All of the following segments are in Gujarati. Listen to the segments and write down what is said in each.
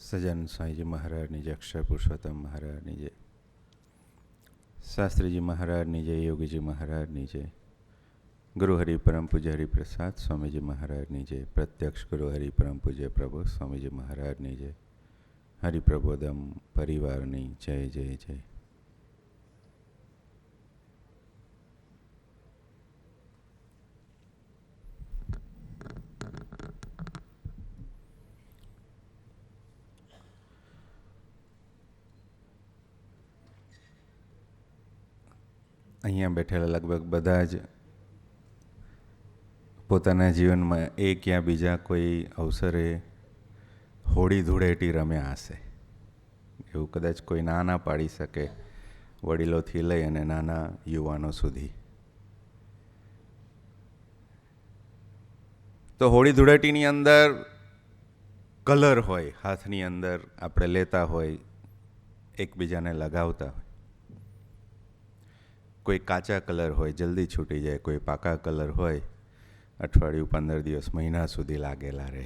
સજન સ્વામીજી મહારાજની જય, અક્ષર પુરુષોત્તમ મહારાજની જય, શાસ્ત્રીજી મહારાજની જય, યોગીજી મહારાજની જય, ગુરુ હરિ પરમ પૂજ્ય હરિપ્રસાદ સ્વામીજી મહારાજની જય, પ્રત્યક્ષ ગુરુ હરિ પરમ પૂજ્ય પ્રભુ સ્વામીજી મહારાજની જય, હરિપ્રબોધમ પરિવારની જય જય જય. અહીંયા બેઠેલા લગભગ બધા જ પોતાના જીવનમાં એક યા બીજા કોઈ અવસરે હોળી ધૂળેટી રમ્યા હશે. એવું કદાચ કોઈ ના પાડી શકે, વડીલોથી લઈ અને નાના યુવાનો સુધી. તો હોળી ધૂળેટીની અંદર કલર હોય, હાથની અંદર આપણે લેતા હોય, એકબીજાને લગાવતા હોય. કોઈ કાચા કલર હોય, જલ્દી છૂટી જાય. કોઈ પાકા કલર હોય, અઠવાડિયું, 15 દિવસ, મહિના સુધી લાગેલા રહે.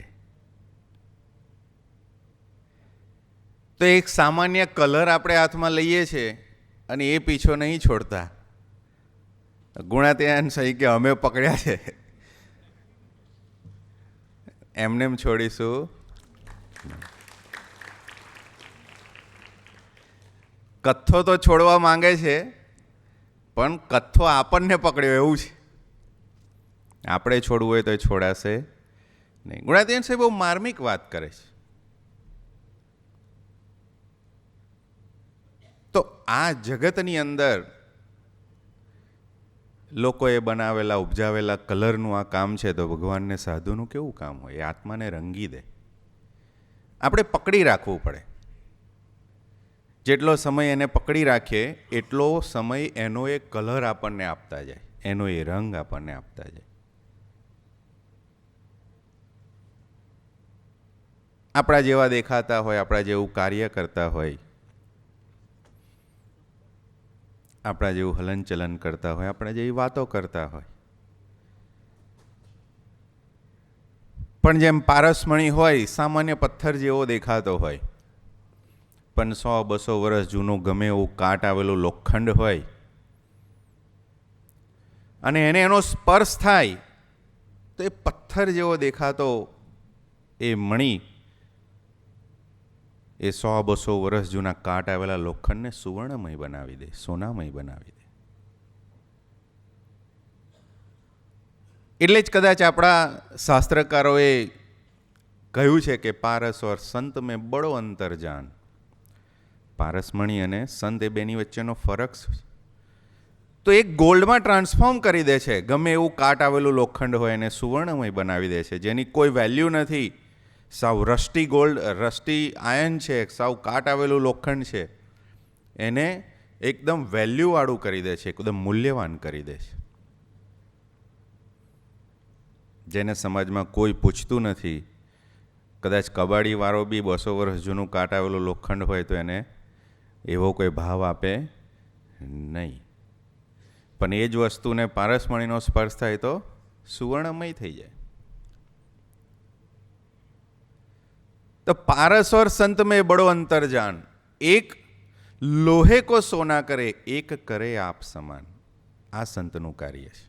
તો એક સામાન્ય કલર આપણે હાથમાં લઈએ છીએ અને એ પીછો નહીં છોડતા. ગુણાત્યાન સહી કે અમે પકડ્યા છે, એમને એમ છોડીશું. કથ્થો તો છોડવા માંગે છે, પણ કથ્થો આપણને પકડ્યો એવું છે. આપણે છોડવું હોય તો એ છોડાશે નહીં. ગુણાતીયન સાહેબ બહુ માર્મિક વાત કરે છે. તો આ જગતની અંદર લોકોએ બનાવેલા, ઉપજાવેલા કલરનું આ કામ છે, તો ભગવાનને સાધુનું કેવું કામ હોય? એ આત્માને રંગી દે. આપણે પકડી રાખવું પડે. જેટલો સમય એને પકડી રાખીએ એટલો સમય એનો એ કલર આપણને આપતા જાય, એનો એ રંગ આપણને આપતા જાય. આપણા જેવા દેખાતા હોય, આપણા જેવું કાર્ય કરતા હોય, આપણા જેવું હલનચલન કરતા હોય, આપણા જેવી વાતો કરતા હોય, પણ જેમ પારસમણી હોય, સામાન્ય પથ્થર જેવો દેખાતો હોય, પણ 100-200 વર્ષ જૂનું ગમે એવું કાટ આવેલું લોખંડ હોય, અને એને એનો સ્પર્શ થાય તો એ પથ્થર જેવો દેખાતો એ મણી એ 100-200 વર્ષ જૂના કાટ આવેલા લોખંડને સુવર્ણમય બનાવી દે, સોનામય બનાવી દે. એટલે જ કદાચ આપણા શાસ્ત્રકારોએ કહ્યું છે કે પારસ ઓર સંત મેં બડો અંતર જાન. પારસમણી અને સંત એ બેની વચ્ચેનો ફરક શું છે? તો એક ગોલ્ડમાં ટ્રાન્સફોર્મ કરી દે છે. ગમે એવું કાટ આવેલું લોખંડ હોય એને સુવર્ણમય બનાવી દે છે, જેની કોઈ વેલ્યુ નથી. સાવ રસ્ટી ગોલ્ડ, રસ્ટી આયન છે, સાવ કાટ આવેલું લોખંડ છે, એને એકદમ વેલ્યુવાળું કરી દે છે, એકદમ મૂલ્યવાન કરી દે છે. જેને સમાજમાં કોઈ પૂછતું નથી. કદાચ કબાડીવાળો બી 200 વર્ષ જૂનું કાટ આવેલું લોખંડ હોય તો એને એવો કોઈ ભાવ આપે નહીં. પણ એ જ વસ્તુને પારસમણીનો સ્પર્શ થાય તો સુવર્ણમય થઈ જાય. તો પારસ ઓર સંત મેં બડો અંતર જાન. એક લોહે કો સોના કરે, એક કરે આપ સમાન. આ સંતનું કાર્ય છે.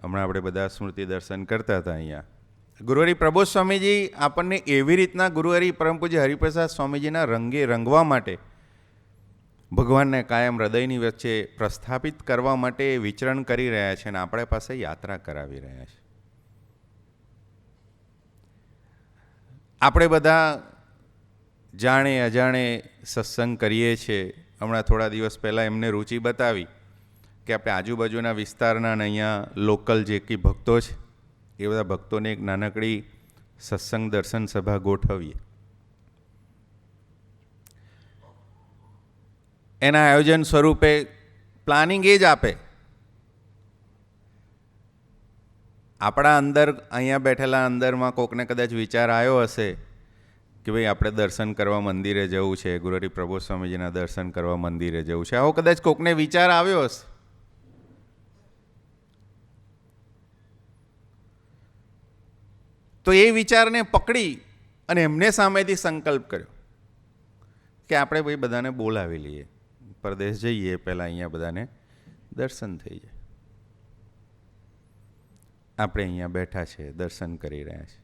હમણાં આપણે બધા સ્મૃતિ દર્શન કરતા હતા. અહીંયા ગુરુહરિ પ્રબોધ સ્વામીજી આપણને એવી રીતના ગુરુહરિ પરમ પૂજ્ય હરિપ્રસાદ સ્વામીજીના રંગે રંગવા માટે, ભગવાનને કાયમ હૃદયની વચ્ચે પ્રસ્થાપિત કરવા માટે વિચરણ કરી રહ્યા છે અને આપણા પાસે યાત્રા કરાવી રહ્યા છે. આપણે બધા જાણે અજાણે સત્સંગ કરીએ છીએ. હમણાં થોડા દિવસ પહેલાં એમને રુચિ બતાવી કે આપણે આજુબાજુના વિસ્તારના અને અહીંયા લોકલ જે કંઈ ભક્તો છે એ બધા ભક્તોને એક નાનકડી સત્સંગ દર્શન સભા ગોઠવીએ. એના આયોજન સ્વરૂપે પ્લાનિંગ એ જ આપે. આપણા અંદર, અહીંયા બેઠેલા અંદરમાં કોકને કદાચ વિચાર આવ્યો હશે કે ભાઈ આપણે દર્શન કરવા મંદિરે જવું છે, ગુરુહરિ પ્રબોધ સ્વામીજીના દર્શન કરવા મંદિરે જવું છે. આવો કદાચ કોકને વિચાર આવ્યો હશે. તો એ વિચારને પકડી અને એમને સામેથી સંકલ્પ કર્યો કે આપણે ભાઈ બધાને બોલાવી લઈએ, પરદેશ જઈએ પહેલાં અહીંયા બધાને દર્શન થઈ જાય. આપણે અહીંયા બેઠા છે, દર્શન કરી રહ્યા છીએ.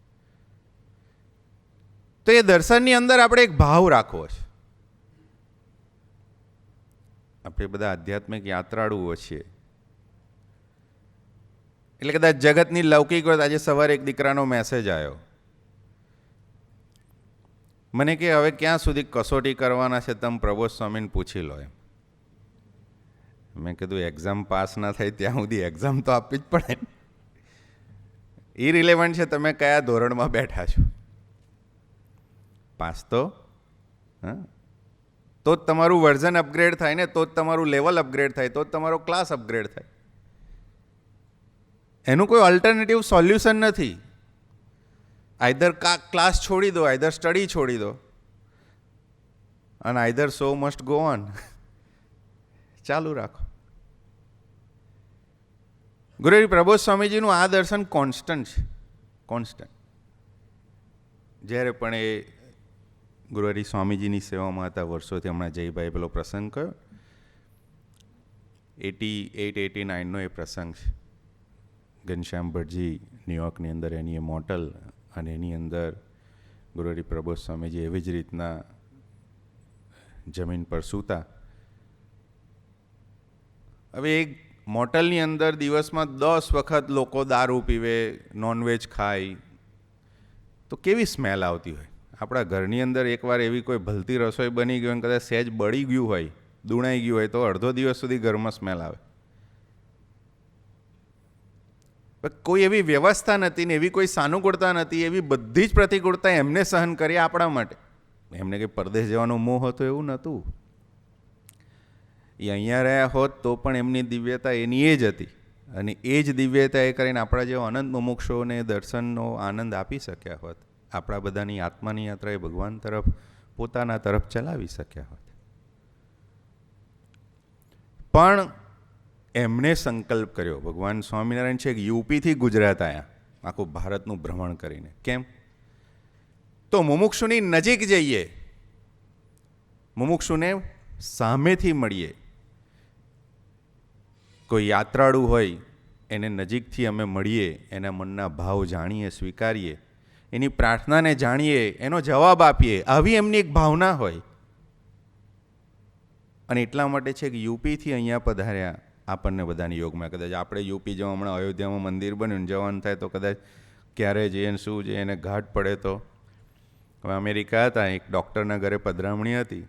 તો એ દર્શનની અંદર આપણે એક ભાવ રાખવો છે. આપણે બધા આધ્યાત્મિક યાત્રાળુઓ છીએ, એટલે કદાચ જગતની લૌકિક વાત. આજે સવારે એક દીકરાનો મેસેજ આવ્યો, મને કે હવે ક્યાં સુધી કસોટી કરવાના છે, તમે પ્રબોધ સ્વામીને પૂછી લો. એમ મેં કીધું એક્ઝામ પાસ ના થાય ત્યાં સુધી એક્ઝામ તો આપવી જ પડે. ઇરિલેવન્ટ છે તમે કયા ધોરણમાં બેઠા છો. પાસ તો હા, તો જ તમારું વર્ઝન અપગ્રેડ થાય ને, તો જ તમારું લેવલ અપગ્રેડ થાય, તો જ તમારો ક્લાસ અપગ્રેડ થાય. એનું કોઈ ઓલ્ટરનેટિવ સોલ્યુશન નથી. આઈધર ક્લાસ છોડી દો, આઈધર સ્ટડી છોડી દો, અને either so must go on, ચાલુ રાખો. ગુરુજી પ્રબોધ સ્વામીજીનું આ દર્શન કોન્સ્ટન્ટ છે, કોન્સ્ટન્ટ. જ્યારે પણ એ ગુરુહરિ સ્વામીજીની સેવામાં હતા વર્ષોથી, હમણાં જયભાઈ પેલો પ્રસંગ કયો 88-89નો એ પ્રસંગ છે. ઘનશ્યામ ભટ્ટજી ન્યુયોર્કની અંદર એની એ મોટલ, અને એની અંદર ગુરુહરિ પ્રબોધ સ્વામીજી એવી જ રીતના જમીન પર સૂતા. હવે એક મોટલની અંદર દિવસમાં 10 વખત લોકો દારૂ પીવે, નોનવેજ ખાય, તો કેવી સ્મેલ આવતી હોય. આપણા ઘરની અંદર એકવાર એવી કોઈ ભલતી રસોઈ બની ગઈ હોય, કદાચ સહેજ બળી ગયું હોય, દુણાઈ ગયું હોય, તો અડધો દિવસ સુધી ઘરમાં સ્મેલ આવે. કોઈ એવી વ્યવસ્થા નથી ને એવી કોઈ સાનુકૂળતા નથી. એવી બધી જ પ્રતિકૂળતા એમને સહન કરી આપણા માટે. એમને કંઈ પરદેશ જવાનો મોહ હતો એવું નહોતું. એ અહીંયા રહ્યા હોત તો પણ એમની દિવ્યતા એની એ જ હતી, અને એ જ દિવ્યતા એ કરીને આપણા જેવા અનંત મુમુક્ષોને દર્શનનો આનંદ આપી શક્યા હોત. આપણા બધાની આત્માની યાત્રા એ ભગવાન તરફ, પોતાના તરફ ચલાવી શક્યા હોત. પણ એમણે સંકલ્પ કર્યો. ભગવાન સ્વામિનારાયણ છે યુપીથી ગુજરાત આવ્યા, આખું ભારતનું ભ્રમણ કરીને. કેમ? તો મુમુક્ષુની નજીક જઈએ, મુમુક્ષુને સામેથી મળીએ. કોઈ યાત્રાળુ હોય એને નજીકથી અમે મળીએ, એના મનના ભાવ જાણીએ, સ્વીકારીએ, એની પ્રાર્થનાને જાણીએ, એનો જવાબ આપીએ. આવી એમની એક ભાવના હોય. અને એટલા માટે છે કે યુપીથી અહીંયા પધાર્યા આપણને બધાની યોગમાં. કદાચ આપણે યુપી જવા, હમણાં અયોધ્યામાં મંદિર બન્યું, જવાનું થાય તો કદાચ ક્યારે જઈએ ને શું જઈએ, એને ઘાટ પડે તો. હવે અમેરિકા હતા, એક ડૉક્ટરના ઘરે પધરામણી હતી,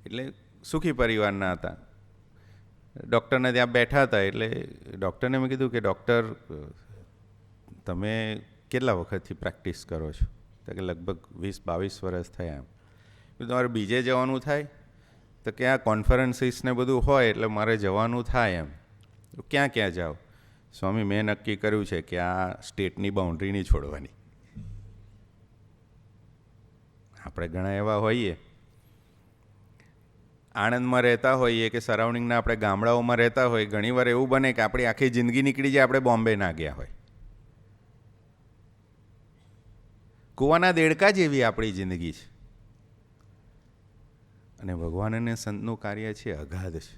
એટલે સુખી પરિવારના હતા. ડૉક્ટરને ત્યાં બેઠા હતા, એટલે ડૉક્ટરને મેં કીધું કે ડૉક્ટર તમે કેટલા વખતથી પ્રેક્ટિસ કરો છો? તો કે લગભગ 20-22 વર્ષ થયા. એમ તમારે બીજે જવાનું થાય તો ક્યાં કોન્ફરન્સીસ ને બધું હોય, એટલે મારે જવાનું થાય. એમ ક્યાં ક્યાં જાઓ? સ્વામી મેં નક્કી કર્યું છે કે આ સ્ટેટની બાઉન્ડ્રી નહીં છોડવાની. આપણે ઘણા એવા હોઈએ, આણંદમાં રહેતા હોઈએ કે સરાઉન્ડિંગના આપણે ગામડાઓમાં રહેતા હોય, ઘણીવાર એવું બને કે આપણી આખી જિંદગી નીકળી જાય, આપણે બોમ્બે ના ગયા હોય. કૂવાના દેડકા જેવી આપણી જિંદગી છે. અને ભગવાન અને સંતનું કાર્ય છે અગાધ છે.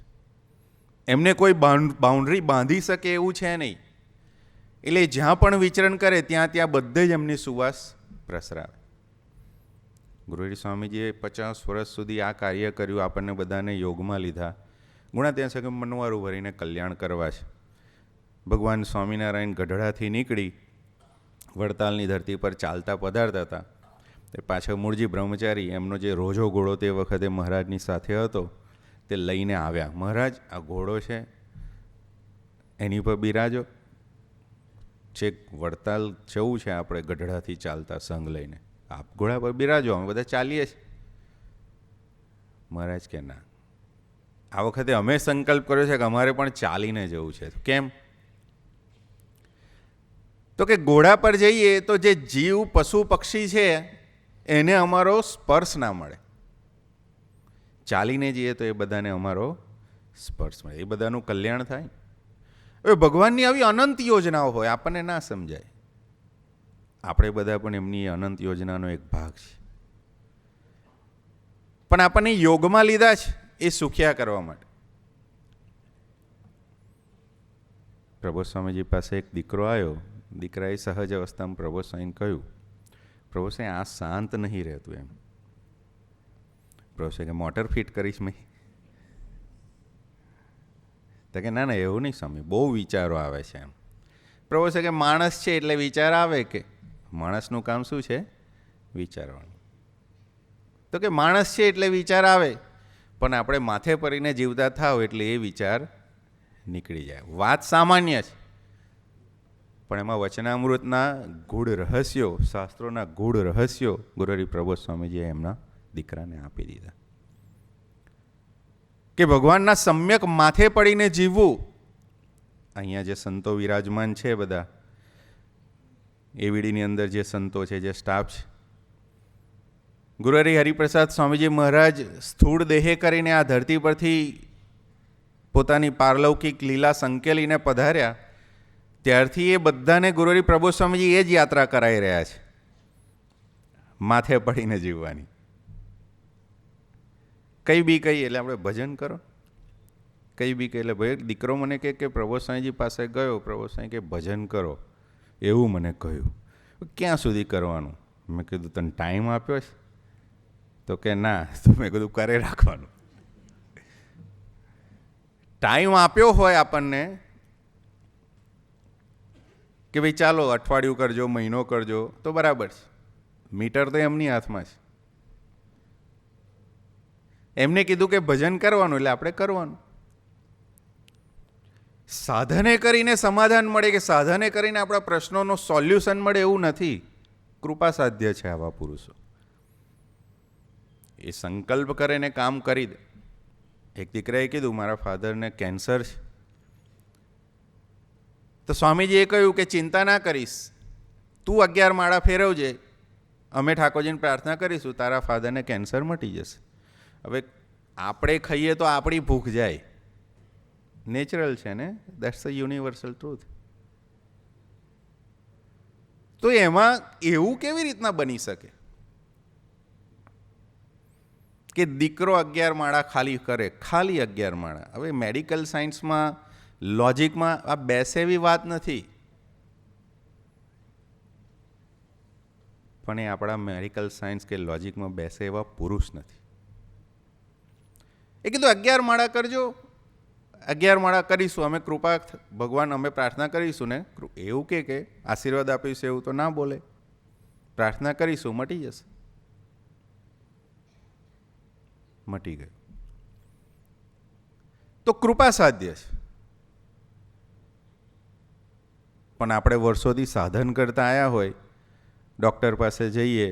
એમને કોઈ બાઉન્ડ્રી બાંધી શકે એવું છે નહીં. એટલે જ્યાં પણ વિચરણ કરે ત્યાં ત્યાં બધે જ એમની સુવાસ પ્રસરાવે. ગુરુહરિ સ્વામીજીએ 50 વર્ષ સુધી આ કાર્ય કર્યું, આપણને બધાને યોગમાં લીધા. ગુણા ત્યાં સકે મનવારું ભરીને કલ્યાણ કરવા છે. ભગવાન સ્વામિનારાયણ ગઢડાથી નીકળી વડતાલની ધરતી પર ચાલતા પધારતા હતા. તે પાછળ મૂળજી બ્રહ્મચારી, એમનો જે રોજો ઘોડો તે વખતે મહારાજની સાથે હતો, તે લઈને આવ્યા. મહારાજ આ ઘોડો છે, એની પર બિરાજો. છેક વડતાલ જવું છે આપણે ગઢડાથી ચાલતા સંઘ લઈને, આપ ઘોડા પર બિરાજો, અમે બધા ચાલીએ છીએ. મહારાજ કે ના, આ વખતે અમે સંકલ્પ કર્યો છે કે અમારે પણ ચાલીને જવું છે. કેમ? તો કે ઘોડા પર જઈએ તો જે જીવ પશુ પક્ષી છે એને અમારો સ્પર્શ ના મળે. ચાલીને જઈએ તો એ બધાને અમારો સ્પર્શ મળે, એ બધાનું કલ્યાણ થાય. હવે ભગવાનની આવી અનંત યોજનાઓ હોય, આપણને ના સમજાય. આપણે બધા પણ એમની અનંત યોજનાનો એક ભાગ છે. પણ આપણને યોગમાં લીધા છે એ સુખ્યા કરવા માટે. પ્રભુ સ્વામીજી પાસે એક દીકરો આવ્યો. દીકરાએ સહજ અવસ્થામાં પ્રભુ સ્વામીને કહ્યું, પ્રભુ સ્વામી આ શાંત નહીં રહેતું એમ. પ્રભુ સ્વામી કે મોટર ફિટ કરીશ મેં? તો કે ના ના એવું નહીં સ્વામી, બહુ વિચારો આવે છે એમ. પ્રભુ સ્વામી કે માણસ છે એટલે વિચાર આવે કે? માણસનું કામ શું છે? વિચારવાનું. તો કે માણસ છે એટલે વિચાર આવે, પણ આપણે માથે પડીને જીવતા થાવ એટલે એ વિચાર નીકળી જાય. વાત સામાન્ય છે, પણ એમાં વચનામૃતના ગૂઢ રહસ્યો, શાસ્ત્રોના ગૂઢ રહસ્યો ગુરુહરિ પ્રબોધ સ્વામીજીએ એમના દીકરાને આપી દીધા. કે ભગવાનના સમ્યક માથે પડીને જીવવું. અહીંયા જે સંતો વિરાજમાન છે બધા, એવીડીની અંદર જે સંતો છે, જે સ્ટાફ છે, ગુરુહરિ હરિપ્રસાદ સ્વામીજી મહારાજ સ્થૂળ દેહે કરીને આ ધરતી પરથી પોતાની પારલૌકિક લીલા સંકેલીને પધાર્યા, ત્યારથી એ બધાને ગુરુહરિ પ્રબોધ સ્વામીજી એ જ યાત્રા કરાવી રહ્યા છે, માથે પડીને જીવવાની. કઈ બી કહીએ એટલે આપણે ભજન કરો, કઈ બી કહે એટલે ભાઈ દીકરો મને કે પ્રબોધ સ્વામીજી પાસે ગયો, પ્રબોધ સ્વામી કે ભજન કરો એવું મને કહ્યું. ક્યાં સુધી કરવાનું? મેં કીધું તને ટાઈમ આપ્યો છે? તો કે ના. તો મેં કીધું કરે રાખવાનું. ટાઈમ આપ્યો હોય આપણને કે ભાઈ ચાલો અઠવાડિયું કરજો, મહિનો કરજો, તો બરાબર છે. મીટર તો એમની હાથમાં છે. એમને કીધું કે ભજન કરવાનું એટલે આપણે કરવાનું. સાધને કરીને સમાધાન મળે કે સાધને કરીને આપણા પ્રશ્નોનો સોલ્યુશન મળે એવું નથી. કૃપા સાધ્ય છે આવા પુરુષો. એ સંકલ્પ કરે ને કામ કરી દે. એક દીકરાએ કીધું મારા ફાધરને કેન્સર છે. તો સ્વામીજીએ કહ્યું કે ચિંતા ના કરીશ, તું 11 માળા ફેરવજે, અમે ઠાકોરજીને પ્રાર્થના કરીશું, તારા ફાધરને કેન્સર મટી જશે. હવે આપણે ખાઈએ તો આપણી ભૂખ જાય, નેચરલ છે ને, દેટ્સ અ યુનિવર્સલ ટ્રુથ. તો એમાં એવું કેવી રીતના બની શકે કે દીકરો 11 માળા ખાલી કરે, ખાલી 11 માળા? હવે મેડિકલ સાયન્સમાં, લોજિકમાં આ બેસે એવી વાત નથી, પણ એ આપણા મેડિકલ સાયન્સ કે લોજિકમાં બેસે એવા પુરુષ નથી. એ કીધું 11 માળા કરજો, 11 માળા કરીશું, અમે કૃપા ભગવાન અમે પ્રાર્થના કરીશું ને. એવું કે આશીર્વાદ આપીશું એવું તો ના બોલે. પ્રાર્થના કરીશું, મટી જશે. મટી ગયું. તો કૃપા સાધ્ય છે. પણ આપણે વર્ષોથી સાધન કરતા આવ્યા હોય, ડૉક્ટર પાસે જઈએ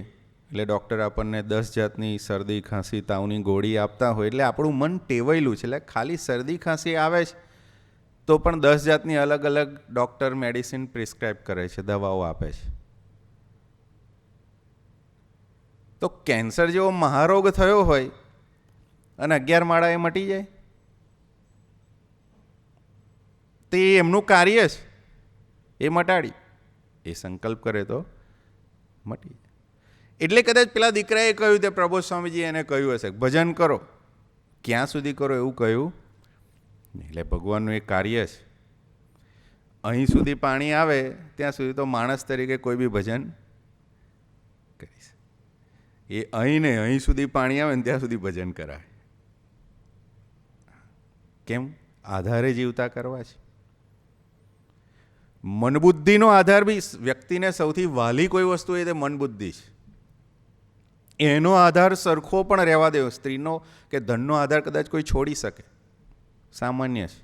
એટલે ડૉક્ટર આપણને 10 જાતની શરદી ખાંસી તાવની ગોળી આપતા હોય, એટલે આપણું મન ટેવાયેલું છે. એટલે ખાલી શરદી ખાંસી આવે છે તો પણ 10 જાતની અલગ અલગ ડૉક્ટર મેડિસિન પ્રિસ્ક્રાઇબ કરે છે, દવાઓ આપે છે. તો કેન્સર જેવો મહારોગ થયો હોય અને 11 માળા એ મટી જાય, તો એ એમનું કાર્ય છે, એ મટાડી. એ સંકલ્પ કરે તો મટી જાય. એટલે કદાચ પેલા દીકરાએ કહ્યું તે પ્રબોધ સ્વામીજી એને કહ્યું હશે ભજન કરો. ક્યાં સુધી કરો એવું કહ્યું? એટલે ભગવાનનું એક કાર્ય છે. અહીં સુધી પાણી આવે ત્યાં સુધી તો માણસ તરીકે કોઈ બી ભજન કરીશ. એ અહીં ને અહીં સુધી પાણી આવે ને ત્યાં સુધી ભજન કરાય. કેમ? આધારે જીવતા કરવા છે. મનબુદ્ધિનો આધાર બી, વ્યક્તિને સૌથી વહાલી કોઈ વસ્તુ એ તે મનબુદ્ધિ છે. એનો આધાર સરખો પણ રહેવા દેવો. સ્ત્રીનો કે ધનનો આધાર કદાચ કોઈ છોડી શકે, સામાન્ય છે.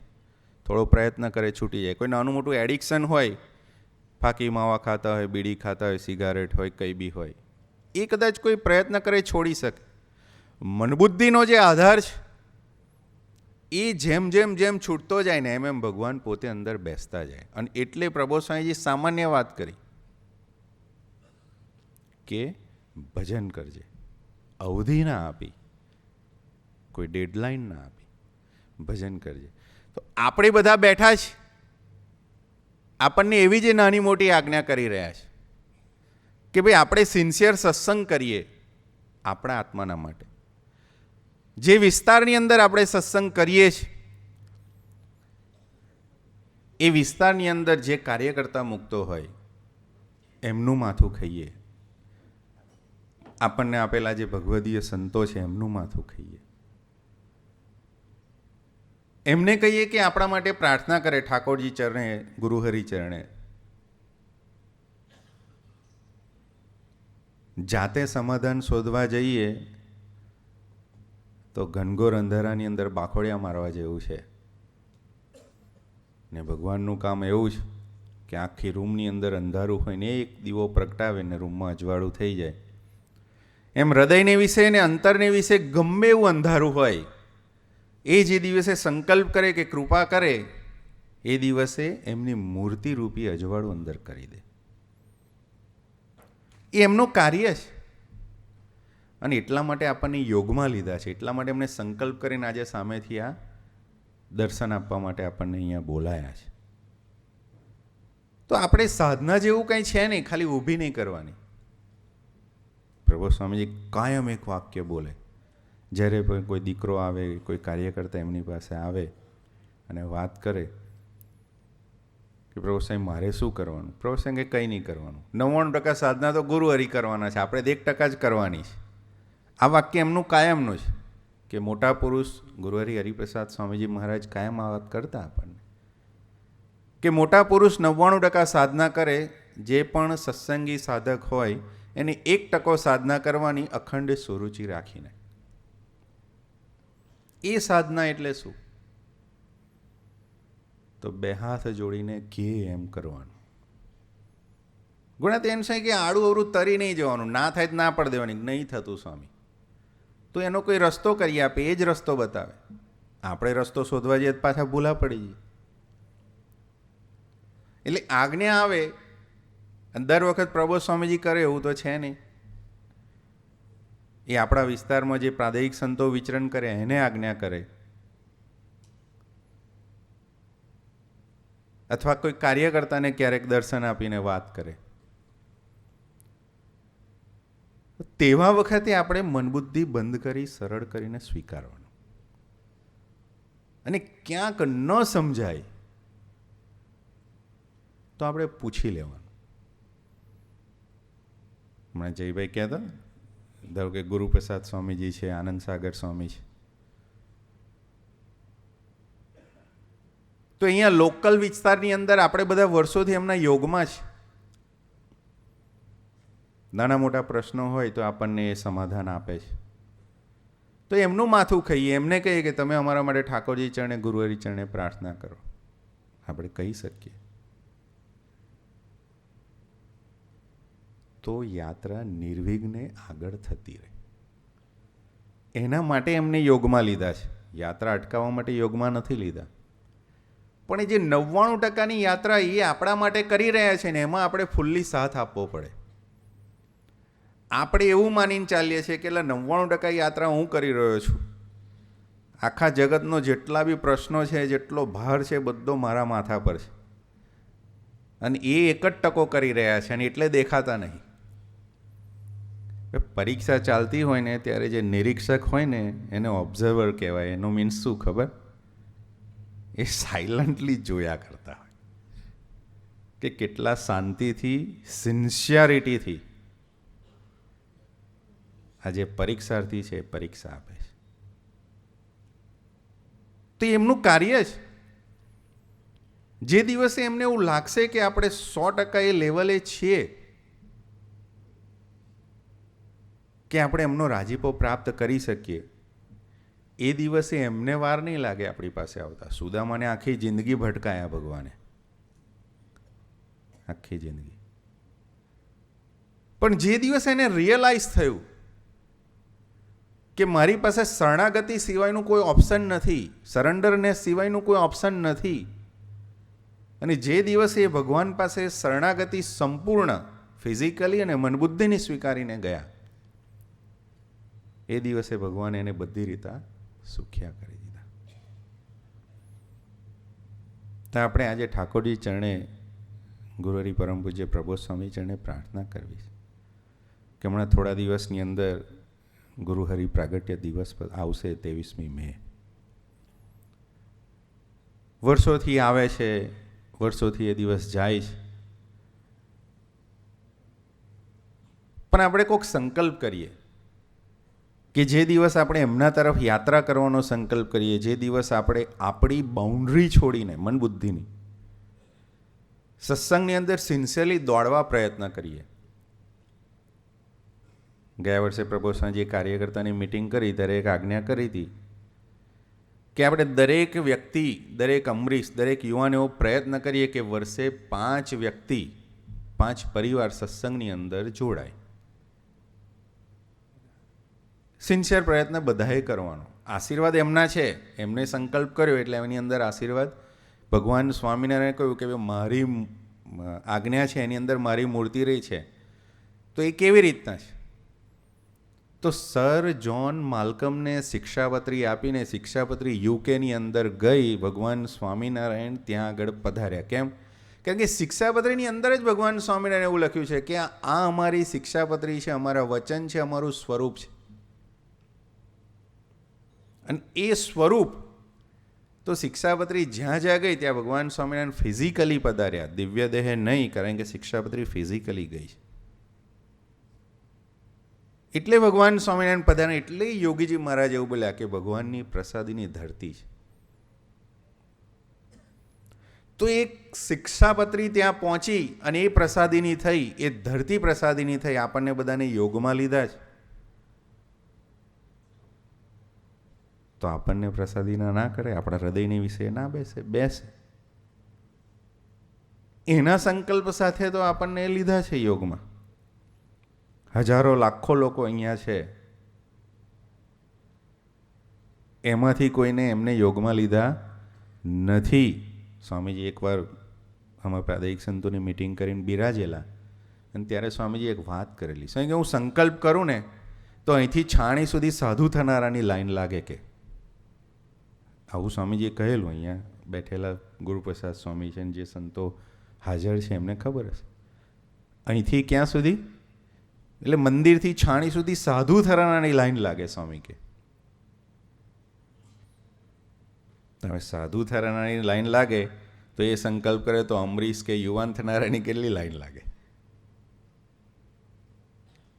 થોડો પ્રયત્ન કરે છૂટી જાય. કોઈ નાનું મોટું એડિક્શન હોય, ફાકી માવા ખાતા હોય, બીડી ખાતા હોય, સિગારેટ હોય, કંઈ બી હોય, એ કદાચ કોઈ પ્રયત્ન કરે છોડી શકે. મનબુદ્ધિનો જે આધાર છે એ જેમ જેમ જેમ છૂટતો જાય ને એમ એમ ભગવાન પોતે અંદર બેસતા જાય. અને એટલે પ્રબોધ સ્વામીજી સામાન્ય વાત કરી કે ભજન કરજે, અવધિ ના આપી, કોઈ ડેડલાઇન ના આપી, ભજન કરજે. તો આપણે બધા બેઠા છે, આપણને એવી જે નાની મોટી આજ્ઞા કરી રહ્યા છે. કે ભાઈ આપણે સિન્સિયર સત્સંગ કરીએ આપણા આત્માના માટે. જે વિસ્તારની અંદર આપણે સત્સંગ કરીએ છીએ એ વિસ્તારની અંદર જે કાર્યકર્તા મુક્તો હોય એમનું માથું ખાઈએ, આપણને આપેલા જે ભગવદીય સંતો છે એમનું માથું ખાઈએ, એમને કહીએ કે આપણા માટે પ્રાર્થના કરે ઠાકોરજી ચરણે, ગુરુહરિ ચરણે. જાતે સમાધાન શોધવા જઈએ તો ઘનઘોર અંધારાની અંદર બાખોડિયા મારવા જેવું છે. ને ભગવાનનું કામ એવું છે કે આખી રૂમની અંદર અંધારું હોય ને એક દીવો પ્રગટાવે ને રૂમમાં અજવાળું થઈ જાય. એમ હૃદયને વિશે ને અંતરને વિશે ગમે એવું અંધારું હોય, એ જે દિવસે સંકલ્પ કરે કે કૃપા કરે એ દિવસે એમની મૂર્તિ રૂપી અજવાળું અંદર કરી દે. એ એમનું કાર્ય છે. અને એટલા માટે આપણને યોગમાં લીધા છે, એટલા માટે એમને સંકલ્પ કરીને આજે સામેથી આ દર્શન આપવા માટે આપણને અહીંયા બોલાયા છે. તો આપણે સાધના જેવું કંઈ છે નહીં, ખાલી ઊભી નહીં કરવાની. પ્રભુ સ્વામીજી કાયમ એક વાક્ય બોલે, જ્યારે પણ કોઈ દીકરો આવે, કોઈ કાર્યકર્તા એમની પાસે આવે અને વાત કરે કે પ્રભુ સાહેબ મારે શું કરવાનું, પ્રભુ સાહેબ કે કંઈ નહીં કરવાનું, 99% સાધના તો ગુરુ હરિ કરવાના છે, આપણે 1% જ કરવાની છે. આ વાક્ય એમનું કાયમનું છે કે મોટા પુરુષ ગુરુહરિ હરિપ્રસાદ સ્વામીજી મહારાજ કાયમ આ વાત કરતા આપણને કે મોટા પુરુષ 99% સાધના કરે, જે પણ સત્સંગી સાધક હોય એને 1% સાધના કરવાની અખંડ સુરુચિ રાખીને. એ સાધના એટલે શું? તો 2 હાથ જોડીને કે એમ કરવાનું. ગુણાત એમ છે કે આડું અવરું તરી નહીં જવાનું, ના થાય તો ના પડ દેવાની, નહીં થતું સ્વામી તો એનો કોઈ રસ્તો કરી આપે, એ જ રસ્તો બતાવે. આપણે રસ્તો શોધવા જઈએ પાછા ભૂલા પડી જઈએ. એટલે આજ્ઞા આવે દર વખત પ્રભુ સ્વામીજી કરે એવું તો છે નહીં. એ આપણા વિસ્તારમાં જે પ્રાદેશિક સંતો વિચરણ કરે એને આજ્ઞા કરે, અથવા કોઈ કાર્યકર્તાને ક્યારેક દર્શન આપીને વાત કરે. તેવા વખતે આપણે મનબુદ્ધિ બંધ કરી સરળ કરીને સ્વીકારવાનું. અને ક્યાંક ન સમજાય તો આપણે પૂછી લેવાનું. હમણાં જયભાઈ કહેતા, ધારો કે ગુરુપ્રસાદ સ્વામીજી છે, આનંદ સાગર સ્વામી છે, તો અહીંયા લોકલ વિસ્તારની અંદર આપણે બધા વર્ષોથી એમના યોગમાં છે. નાના મોટા પ્રશ્નો હોય તો આપણને એ સમાધાન આપે છે. તો એમનું માથું ખાઈએ, એમને કહીએ કે તમે અમારા માટે ઠાકોરજી ચરણે, ગુરુહરિ ચરણે પ્રાર્થના કરો. આપણે કહી શકીએ તો યાત્રા નિર્વિઘ્ને આગળ થતી રહે. એના માટે એમને યોગમાં લીધા છે. યાત્રા અટકાવવા માટે યોગમાં નથી લીધા. પણ એ જે 99%ની યાત્રા એ આપણા માટે કરી રહ્યા છે ને, એમાં આપણે ફૂલ્લી સાથ આપવો પડે. આપણે એવું માનીને ચાલીએ છીએ કે એટલે 99% યાત્રા હું કરી રહ્યો છું, આખા જગતનો જેટલા બી પ્રશ્નો છે, જેટલો ભાર છે, બધો મારા માથા પર છે, અને એ 1% કરી રહ્યા છે અને એટલે દેખાતા નહીં. પરીક્ષા ચાલતી હોય ને ત્યારે જે નિરીક્ષક હોય ને એને ઓબ્ઝર્વર કહેવાય. એનો મીન્સ શું ખબર? એ સાયલન્ટલી જોયા કરતા હોય કે કેટલા શાંતિથી, સિન્સિયરિટીથી આ જે પરીક્ષાર્થી છે પરીક્ષા આપે છે. તો એમનું કાર્ય છે. જે દિવસે એમને એવું લાગશે કે આપણે 100% એ લેવલે છીએ કે આપણે એમનો રાજીપો પ્રાપ્ત કરી શકીએ, એ દિવસે એમને વાર નહીં લાગે આપણી પાસે આવતા. સુદામાને આખી જિંદગી ભટકાયા ભગવાને, આખી જિંદગી. પણ જે દિવસે એને રિયલાઇઝ થયું કે મારી પાસે શરણાગતિ સિવાયનું કોઈ ઓપ્શન નથી, સરેન્ડરનેસ સિવાયનું કોઈ ઓપ્શન નથી, અને જે દિવસે એ ભગવાન પાસે શરણાગતિ સંપૂર્ણ ફિઝિકલી અને મનબુદ્ધિની સ્વીકારીને ગયા, એ દિવસે ભગવાને એને બધી રીતે સુખ્યા કરી દીધા. તો આપણે આજે ઠાકોરજી ચરણે, ગુરુહરિ પરમ પૂજ્ય પ્રબોધ સ્વામી ચરણે પ્રાર્થના કરવી છે કે હમણાં થોડા દિવસની અંદર ગુરુહરિ પ્રાગટ્ય દિવસ આવશે 23મી મે. વર્ષોથી આવે છે, વર્ષોથી એ દિવસ જાય છે, પણ આપણે કોઈક સંકલ્પ કરીએ કે જે દિવસ આપણે એમના તરફ યાત્રા કરવાનો સંકલ્પ કરીએ, જે દિવસ આપણે આપણી બાઉન્ડ્રી છોડીને મન બુદ્ધિની સત્સંગની અંદર સિન્સિયરલી દોડવા પ્રયત્ન કરીએ. ગયા વર્ષે પ્રભુસ્વામીજીએ કાર્યકર્તાની મિટિંગ કરી ત્યારે એક આજ્ઞા કરી હતી કે આપણે દરેક વ્યક્તિ, દરેક અમરીશ, દરેક યુવાન એવો પ્રયત્ન કરીએ કે વર્ષે 5 વ્યક્તિ, 5 પરિવાર સત્સંગની અંદર જોડાય. સિન્સિયર પ્રયત્ન બધાએ કરવાનો. આશીર્વાદ એમના છે, એમને સંકલ્પ કર્યો એટલે એની અંદર આશીર્વાદ. ભગવાન સ્વામિનારાયણે કહ્યું કે મારી આજ્ઞા છે, એની અંદર મારી મૂર્તિ રહી છે. તો એ કેવી રીતના છે? તો સર જ્હોન માલ્કમને શિક્ષાપત્રી આપીને શિક્ષાપત્રી યુકેની અંદર ગઈ, ભગવાન સ્વામિનારાયણ ત્યાં આગળ પધાર્યા. કેમ? કારણ કે શિક્ષાપત્રીની અંદર જ ભગવાન સ્વામિનારાયણ એવું લખ્યું છે કે આ અમારી શિક્ષાપત્રી છે, અમારા વચન છે, અમારું સ્વરૂપ છે. અને એ સ્વરૂપ તો શિક્ષાપત્રી જ્યાં જ્યાં ગઈ ત્યાં ભગવાન સ્વામિનારાયણ ફિઝિકલી પધાર્યા, દિવ્ય દેહે નહીં, કારણ કે શિક્ષાપત્રી ફિઝિકલી ગઈ છે. એટલે ભગવાન સ્વામિનારાયણ પધાર્યા. એટલે યોગીજી મહારાજ એવું બોલ્યા કે ભગવાનની પ્રસાદીની ધરતી છે. તો એક શિક્ષાપત્રી ત્યાં પહોંચી અને એ પ્રસાદીની થઈ, એ ધરતી પ્રસાદીની થઈ, આપણને બધાને યોગમાં લીધા છે. તો આપણને પ્રસાદીના ના કરે, આપણા હૃદયની વિશે ના બેસે. એના સંકલ્પ સાથે તો આપણને લીધા છે યોગમાં. હજારો લાખો લોકો અહીંયા છે, એમાંથી કોઈને એમને યોગમાં લીધા નથી. સ્વામીજી એકવાર અમારા પ્રાદેશિક સંતોની મિટિંગ કરીને બિરાજેલા, અને ત્યારે સ્વામીજી એક વાત કરેલી. સ્વામી કે હું સંકલ્પ કરું ને તો અહીંથી છાણી સુધી સાધુ થનારાની લાઈન લાગે કે. આવું સ્વામીજીએ કહેલું. અહીંયા બેઠેલા ગુરુપ્રસાદ સ્વામી છે, જે સંતો હાજર છે એમને ખબર હશે. અહીંથી ક્યાં સુધી? એટલે મંદિરથી છાણી સુધી સાધુ થનારાની લાઈન લાગે સ્વામી કે. હવે સાધુ થનારાની લાઈન લાગે તો એ સંકલ્પ કરે તો અમરીશ કે યુવાન થનારાની કેટલી લાઈન લાગે.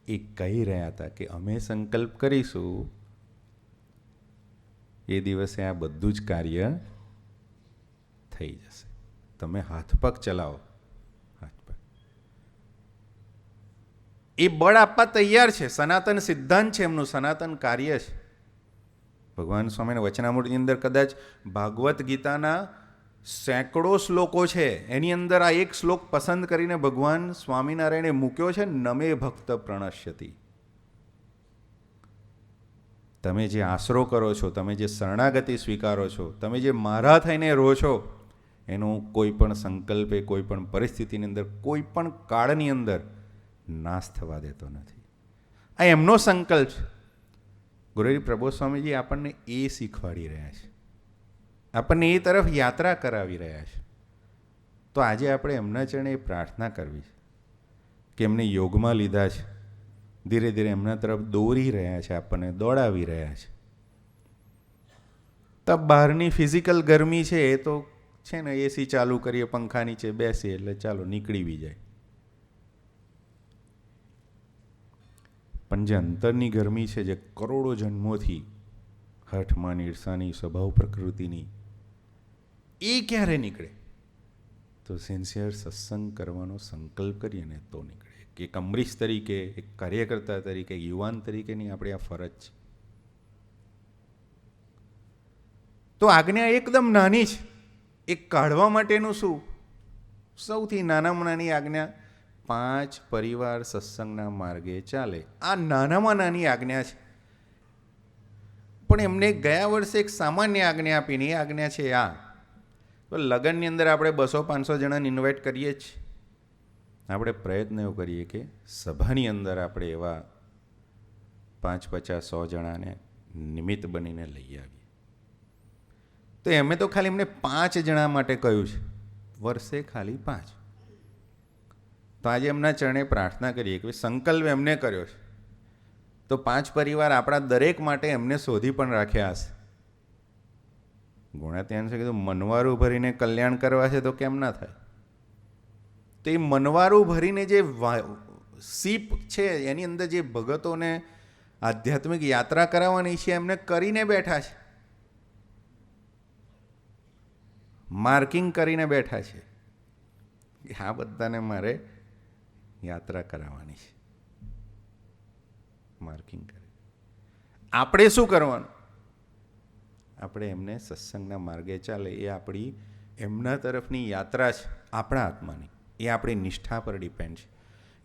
એ કહી રહ્યા હતા કે અમે સંકલ્પ કરીશું એ દિવસે આ બધું જ કાર્ય થઈ જશે. તમે હાથ પગ ચલાવો, હાથ પગ એ બળ આપવા તૈયાર છે. સનાતન સિદ્ધાંત છે એમનું, સનાતન કાર્ય છે. ભગવાન સ્વામીના વચનામૃતની અંદર કદાચ ભાગવત ગીતાના સેંકડો શ્લોકો છે, એની અંદર આ એક શ્લોક પસંદ કરીને ભગવાન સ્વામિનારાયણે મૂક્યો છે, નમે ભક્ત પ્રણશ્યતિ. તમે જે આશરો કરો છો, તમે જે શરણાગતિ સ્વીકારો છો, તમે જે મારા થઈને રહો છો, એનો કોઈ પણ સંકલ્પે, કોઈ પણ પરિસ્થિતિની અંદર, કોઈ પણ કાળની અંદર નાશ થવા દેતો નથી. આ એમનો સંકલ્પ છે. ગુરુજી પ્રભુ સ્વામીજી આપણને એ શીખવાડી રહ્યા છે, આપણને એ તરફ યાત્રા કરાવી રહ્યા છે. તો આજે આપણે એમના ચરણે પ્રાર્થના કરવી છે કે એમને યોગમાં લીધા છે, ધીરે ધીરે એમના તરફ દોરી રહ્યા છે, આપણને દોડાવી રહ્યા છે. તો બહારની ફિઝિકલ ગરમી છે એ તો છે ને, એસી ચાલુ કરીએ, પંખા નીચે બેસીએ એટલે ચાલો નીકળી બી જાય. પણ જે અંતરની ગરમી છે, જે કરોડો જન્મોથી હઠમાની, ઈર્ષાની, સ્વભાવ પ્રકૃતિની, એ ક્યારે નીકળે? તો સિન્સિયર સત્સંગ કરવાનો સંકલ્પ કરીએ ને તો નીકળે. એક અમરીશ તરીકે, એક કાર્યકર્તા તરીકે, યુવાન તરીકેની આપણી આ ફરજ છે. તો આજ્ઞા એકદમ નાની છે. એક કાઢવા માટેનું શું? સૌથી નાનામાં નાની આજ્ઞા, 5 પરિવાર સત્સંગના માર્ગે ચાલે. આ નાનામાં નાની આજ્ઞા છે. પણ એમને ગયા વર્ષે એક સામાન્ય આજ્ઞા આપીને, એ આજ્ઞા છે આ. તો લગ્નની અંદર આપણે 200-500 જણાને ઇન્વાઇટ કરીએ જ. આપણે પ્રયત્ન એવો કરીએ કે સભાની અંદર આપણે એવા 5, 50, 100 જણાને નિમિત્ત બનીને લઈ આવીએ. તો એમે તો ખાલી એમને 5 જણા માટે કહ્યું છે, વર્ષે ખાલી 5. તો આજે એમના ચરણે પ્રાર્થના કરીએ કે સંકલ્પ એમને કર્યો છે, તો 5 પરિવાર આપણા દરેક માટે એમને શોધી પણ રાખ્યા હશે. ગુણાત્યાન છે કીધું મનવારું ભરીને કલ્યાણ કરવા છે તો કેમ ના થાય? તો એ મનવારું ભરીને જે સીપ છે એની અંદર જે ભગતોને આધ્યાત્મિક યાત્રા કરાવવાની છે એમને કરીને બેઠા છે, માર્કિંગ કરીને બેઠા છે કે આ બધાને મારે યાત્રા કરાવવાની છે. માર્કિંગ કરે. આપણે શું કરવાનું? આપણે એમને સત્સંગના માર્ગે ચાલે એ આપણી એમના તરફની યાત્રા છે, આપણા આત્માની. એ આપણી નિષ્ઠા પર ડિપેન્ડ છે.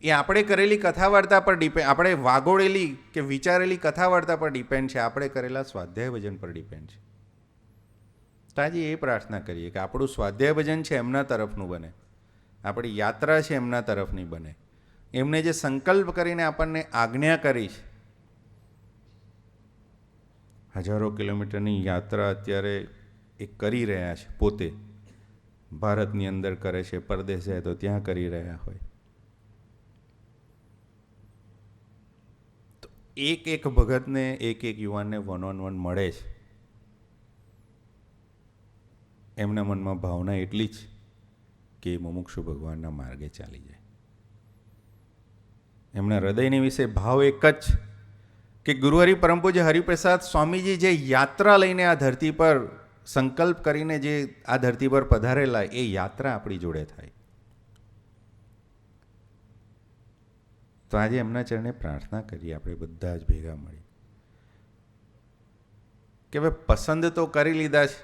એ આપણે કરેલી કથા વાર્તા પર ડિપેન્ડ, આપણે વાગોળેલી કે વિચારેલી કથા વાર્તા પર ડિપેન્ડ છે, આપણે કરેલા સ્વાધ્યાય ભજન પર ડિપેન્ડ છે. તો આજે એ પ્રાર્થના કરીએ કે આપણું સ્વાધ્યાય ભજન છે એમના તરફનું બને, આપણી યાત્રા છે એમના તરફની બને. એમને જે સંકલ્પ કરીને આપણને આજ્ઞા કરી છે, હજારો કિલોમીટરની યાત્રા અત્યારે એ કરી રહ્યા છે, પોતે ભારતની અંદર કરે છે, પરદેશ જાય તો ત્યાં કરી રહ્યા હોય. તો એક એક ભગતને, એક એક યુવાનને 1-on-1 મળે છે. એમના મનમાં ભાવના એટલી જ કે મુમુક્ષુ ભગવાનના માર્ગે ચાલી જાય. એમના હૃદયની વિશે ભાવ એક જ કે ગુરુહરિ પરમ પૂજ્ય હરિપ્રસાદ સ્વામીજી જે યાત્રા લઈને આ ધરતી પર સંકલ્પ કરીને જે આ ધરતી પર પધારેલા, એ યાત્રા આપણી જોડે થાય. તો આજે એમના ચરણે પ્રાર્થના કરીએ આપણે બધા જ ભેગા મળી કે ભાઈ પસંદ તો કરી લીધા છે,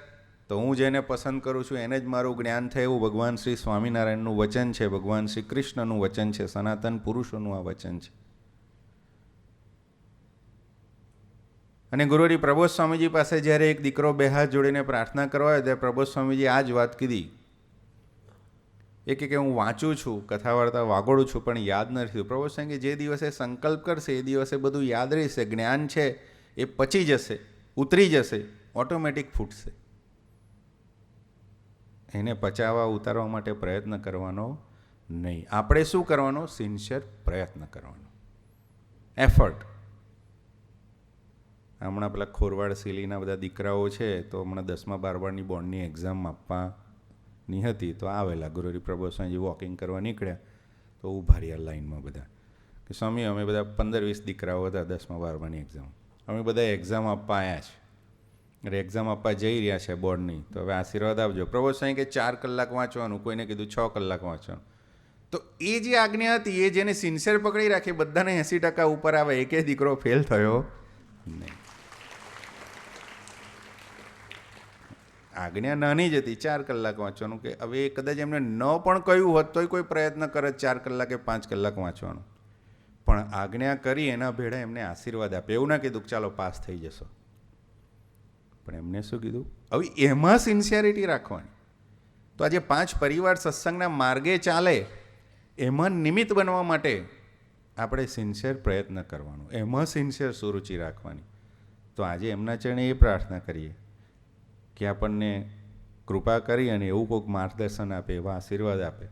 તો હું જેને પસંદ કરું છું એને જ મારું જ્ઞાન થાય એવું ભગવાન શ્રી સ્વામિનારાયણનું વચન છે, ભગવાન શ્રી કૃષ્ણનું વચન છે, સનાતન પુરુષોનું આ વચન છે. અને ગુરુહરિ પ્રબોધ સ્વામીજી પાસે જ્યારે એક દીકરો બે હાથ જોડીને પ્રાર્થના કરવા આવ્યો ત્યારે પ્રબોધ સ્વામીજી આ જ વાત કીધી. એ કે હું વાંચું છું, કથા વાર્તા વાગોળું છું, પણ યાદ નથી. પ્રબોધ સ્વામી જે દિવસે સંકલ્પ કરશે એ દિવસે બધું યાદ રહેશે, જ્ઞાન છે એ પચી જશે, ઉતરી જશે, ઓટોમેટિક ફૂટશે. એને પચાવવા ઉતારવા માટે પ્રયત્ન કરવાનો નહીં. આપણે શું કરવાનો? સિન્સિયર પ્રયત્ન કરવાનો, એફર્ટ. હમણાં પેલા ખોરવાડ સિલીના બધા દીકરાઓ છે, તો હમણાં 10મા-12માની બોર્ડની એક્ઝામ આપવાની હતી, તો આવેલા ગુરુહરિ પ્રબોધ સ્વામીજી વોકિંગ કરવા નીકળ્યા, તો ઊભા રહ્યા લાઈનમાં બધા કે સ્વામી અમે બધા 15-20 દીકરાઓ હતા 10મા-12માની એક્ઝામ, અમે બધા એક્ઝામ આપવા આવ્યા છે, એટલે એક્ઝામ આપવા જઈ રહ્યા છે બોર્ડની, તો હવે આશીર્વાદ આપજો. પ્રબોધ સ્વામી કે 4 કલાક વાંચવાનું, કોઈને કીધું 6 કલાક વાંચવાનું. તો એ જે આજ્ઞા હતી એ જેને સિન્સિયર પકડી રાખી બધાને 80% ઉપર આવે, એકે દીકરો ફેલ થયો નહીં. આજ્ઞા નાની જ હતી, 4 કલાક વાંચવાનું, કે હવે કદાચ એમને ન પણ કહ્યું હોત તોય કોઈ પ્રયત્ન કરે 4 કલાક કે 5 કલાક વાંચવાનું, પણ આજ્ઞા કરી એના ભેળા એમને આશીર્વાદ આપે. એવું ના કીધું કે ચાલો પાસ થઈ જશો, પણ એમને શું કીધું? હવે એમાં સિન્સિયરિટી રાખવાની. તો આજે 5 પરિવાર સત્સંગના માર્ગે ચાલે એમાં નિમિત્ત બનવા માટે આપણે સિન્સિયર પ્રયત્ન કરવાનો, એમાં સિન્સિયર સુરુચિ રાખવાની. તો આજે એમના ચરણે એ પ્રાર્થના કરીએ કે આપણને કૃપા કરી અને એવું કોઈક માર્ગદર્શન આપે, એવા આશીર્વાદ આપે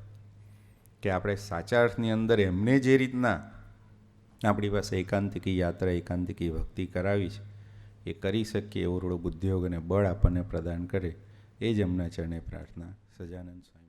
કે આપણે સાચા અર્થની અંદર એમને જે રીતના આપણી પાસે એકાંતિકી યાત્રા, એકાંતિકી ભક્તિ કરાવી છે એ કરી શકીએ, એવો રૂડો બુદ્ધિયોગ અને બળ આપણને પ્રદાન કરે. એ જ એમના ચરણે પ્રાર્થના. સજાનંદ સ્વામી.